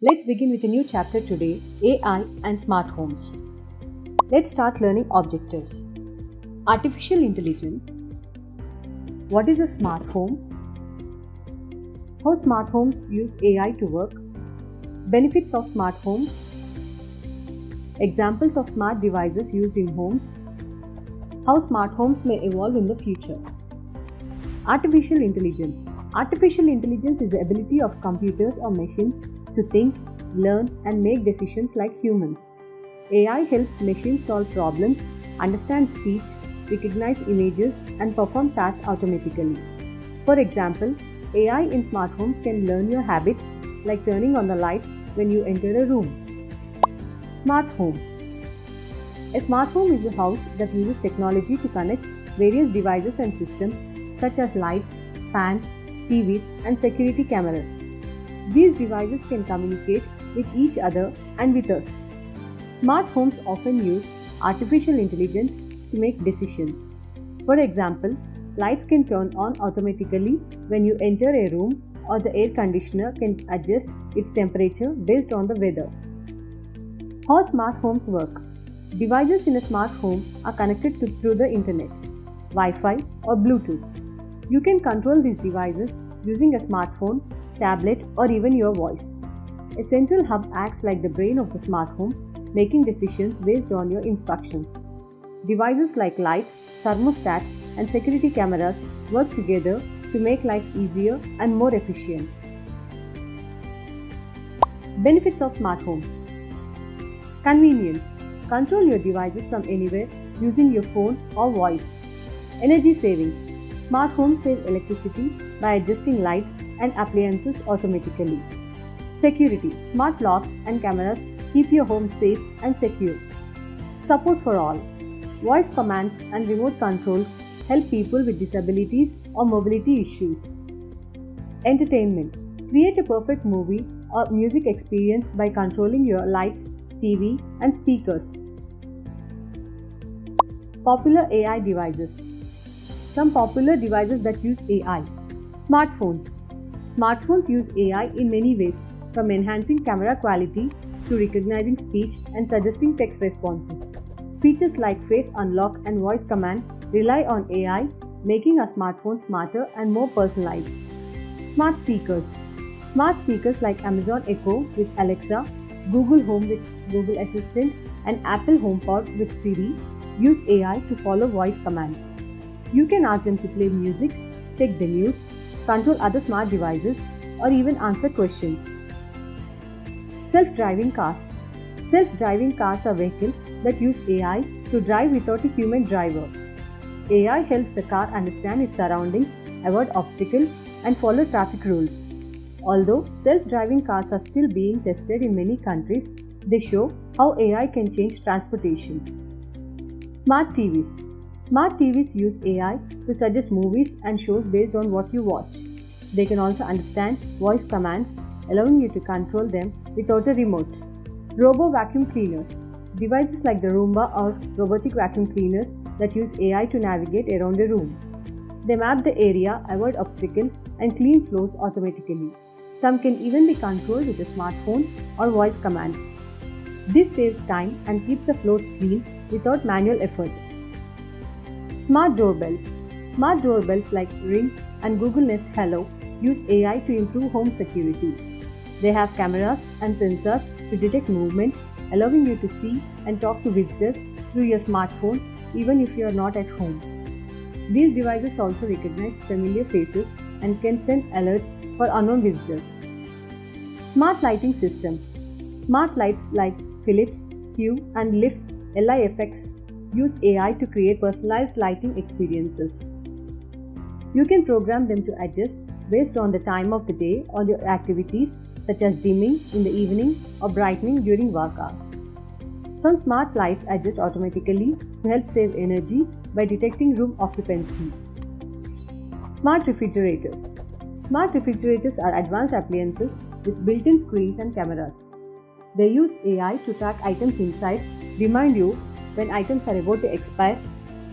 Let's begin with a new chapter today, AI and smart homes. Let's start learning objectives. Artificial intelligence. What is a smart home? How smart homes use AI to work? Benefits of smart homes. Examples of smart devices used in homes. How smart homes may evolve in the future. Artificial intelligence. Artificial intelligence is the ability of computers or machines to think, learn, and make decisions like humans. AI helps machines solve problems, understand speech, recognize images, and perform tasks automatically. For example, AI in smart homes can learn your habits, like turning on the lights when you enter a room. Smart home. A smart home is a house that uses technology to connect various devices and systems such as lights, fans, TVs, and security cameras. These devices can communicate with each other and with us. Smart homes often use artificial intelligence to make decisions. For example, lights can turn on automatically when you enter a room, or the air conditioner can adjust its temperature based on the weather. How smart homes work? Devices in a smart home are connected through the internet, Wi-Fi, or Bluetooth. You can control these devices using a smartphone, tablet, or even your voice. A central hub acts like the brain of the smart home, making decisions based on your instructions. Devices like lights, thermostats, and security cameras work together to make life easier and more efficient. Benefits of smart homes. Convenience. Control your devices from anywhere using your phone or voice. Energy savings. Smart homes save electricity by adjusting lights and appliances automatically. Security. Smart locks and cameras keep your home safe and secure. Support for all. Voice commands and remote controls help people with disabilities or mobility issues. Entertainment. Create a perfect movie or music experience by controlling your lights, TV, and speakers. Popular AI devices. Some popular devices that use AI. Smartphones. Smartphones use AI in many ways, from enhancing camera quality to recognizing speech and suggesting text responses. Features like face unlock and voice command rely on AI, making a smartphone smarter and more personalized. Smart speakers. Smart speakers like Amazon Echo with Alexa, Google Home with Google Assistant, and Apple HomePod with Siri use AI to follow voice commands. You can ask them to play music, check the news, control other smart devices, or even answer questions. Self-driving cars. Self-driving cars are vehicles that use AI to drive without a human driver. AI helps the car understand its surroundings, avoid obstacles, and follow traffic rules. Although self-driving cars are still being tested in many countries, they show how AI can change transportation. Smart TVs. Smart TVs use AI to suggest movies and shows based on what you watch. They can also understand voice commands, allowing you to control them without a remote. Robo vacuum cleaners. Devices like the Roomba or robotic vacuum cleaners that use AI to navigate around a room. They map the area, avoid obstacles, and clean floors automatically. Some can even be controlled with a smartphone or voice commands. This saves time and keeps the floors clean without manual effort. Smart doorbells. Smart doorbells like Ring and Google Nest Hello use AI to improve home security. They have cameras and sensors to detect movement, allowing you to see and talk to visitors through your smartphone even if you are not at home. These devices also recognize familiar faces and can send alerts for unknown visitors. Smart lighting systems. Smart lights like Philips Hue and Lift's LIFX use AI to create personalized lighting experiences. You can program them to adjust based on the time of the day or your activities, such as dimming in the evening or brightening during work hours. Some smart lights adjust automatically to help save energy by detecting room occupancy. Smart refrigerators. Smart refrigerators are advanced appliances with built-in screens and cameras. They use AI to track items inside, remind you when items are about to expire,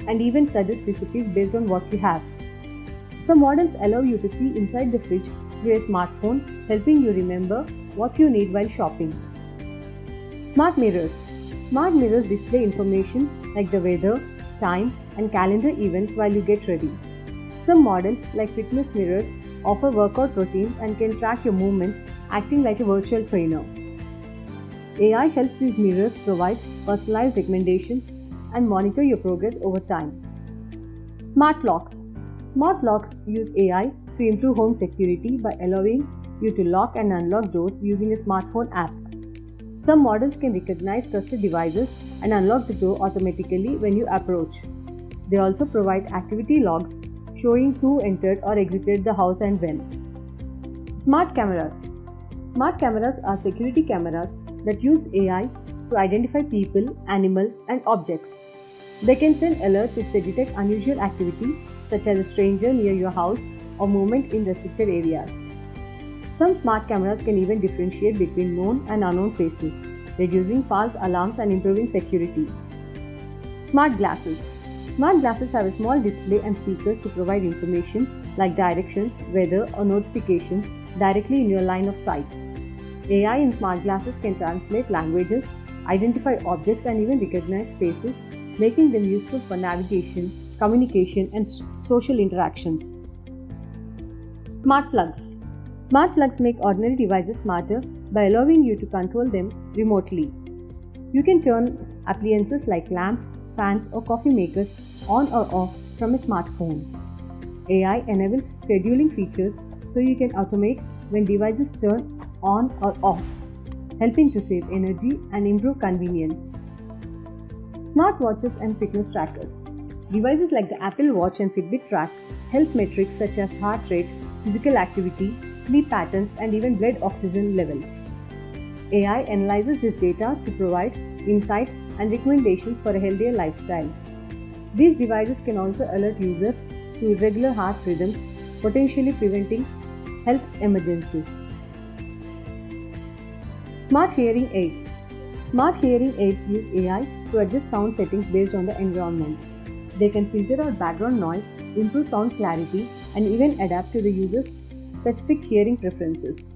and even suggest recipes based on what you have. Some models allow you to see inside the fridge through a smartphone, helping you remember what you need while shopping. Smart mirrors. Smart mirrors display information like the weather, time, and calendar events while you get ready. Some models, like fitness mirrors, offer workout routines and can track your movements, acting like a virtual trainer. AI helps these mirrors provide personalized recommendations and monitor your progress over time. Smart locks. Smart locks use AI to improve home security by allowing you to lock and unlock doors using a smartphone app. Some models can recognize trusted devices and unlock the door automatically when you approach. They also provide activity logs showing who entered or exited the house and when. Smart cameras. Smart cameras are security cameras that use AI to identify people, animals, and objects. They can send alerts if they detect unusual activity, such as a stranger near your house or movement in restricted areas. Some smart cameras can even differentiate between known and unknown faces, reducing false alarms and improving security. Smart glasses. Smart glasses have a small display and speakers to provide information like directions, weather, or notifications directly in your line of sight. AI in smart glasses can translate languages, identify objects, and even recognize faces, making them useful for navigation, communication, and social interactions. Smart plugs. Smart plugs make ordinary devices smarter by allowing you to control them remotely. You can turn appliances like lamps, fans, or coffee makers on or off from a smartphone. AI enables scheduling features so you can automate when devices turn on or off, helping to save energy and improve convenience. Smartwatches and fitness trackers. Devices like the Apple Watch and Fitbit track health metrics such as heart rate, physical activity, sleep patterns, and even blood oxygen levels. AI analyzes this data to provide insights and recommendations for a healthier lifestyle. These devices can also alert users to irregular heart rhythms, potentially preventing health emergencies. Smart hearing aids. Smart hearing aids use AI to adjust sound settings based on the environment. They can filter out background noise, improve sound clarity, and even adapt to the user's specific hearing preferences.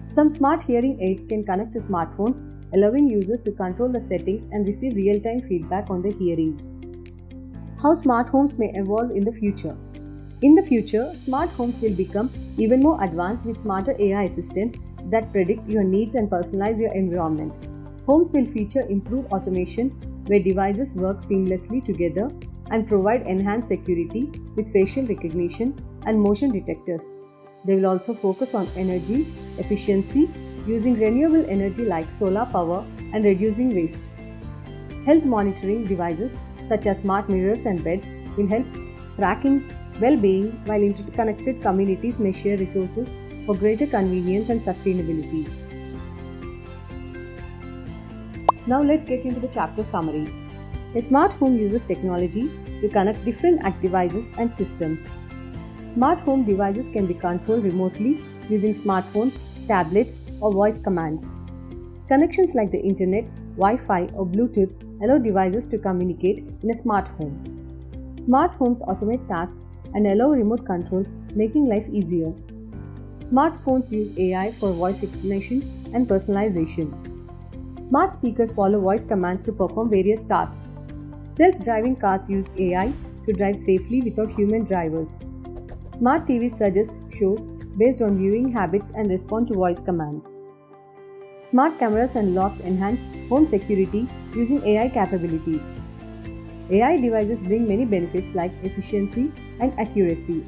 Some smart hearing aids can connect to smartphones, allowing users to control the settings and receive real-time feedback on their hearing. How smart homes may evolve in the future. In the future, smart homes will become even more advanced with smarter AI assistants that predict your needs and personalize your environment. Homes will feature improved automation where devices work seamlessly together and provide enhanced security with facial recognition and motion detectors. They will also focus on energy efficiency using renewable energy like solar power and reducing waste. Health monitoring devices such as smart mirrors and beds will help tracking well-being, while interconnected communities may share resources for greater convenience and sustainability. Now let's get into the chapter summary. A smart home uses technology to connect different devices and systems. Smart home devices can be controlled remotely using smartphones, tablets, or voice commands. Connections like the internet, Wi-Fi, or Bluetooth allow devices to communicate in a smart home. Smart homes automate tasks and allow remote control, making life easier. Smartphones use AI for voice recognition and personalization. Smart speakers follow voice commands to perform various tasks. Self-driving cars use AI to drive safely without human drivers. Smart TVs suggest shows based on viewing habits and respond to voice commands. Smart cameras and locks enhance home security using AI capabilities. AI devices bring many benefits like efficiency and accuracy.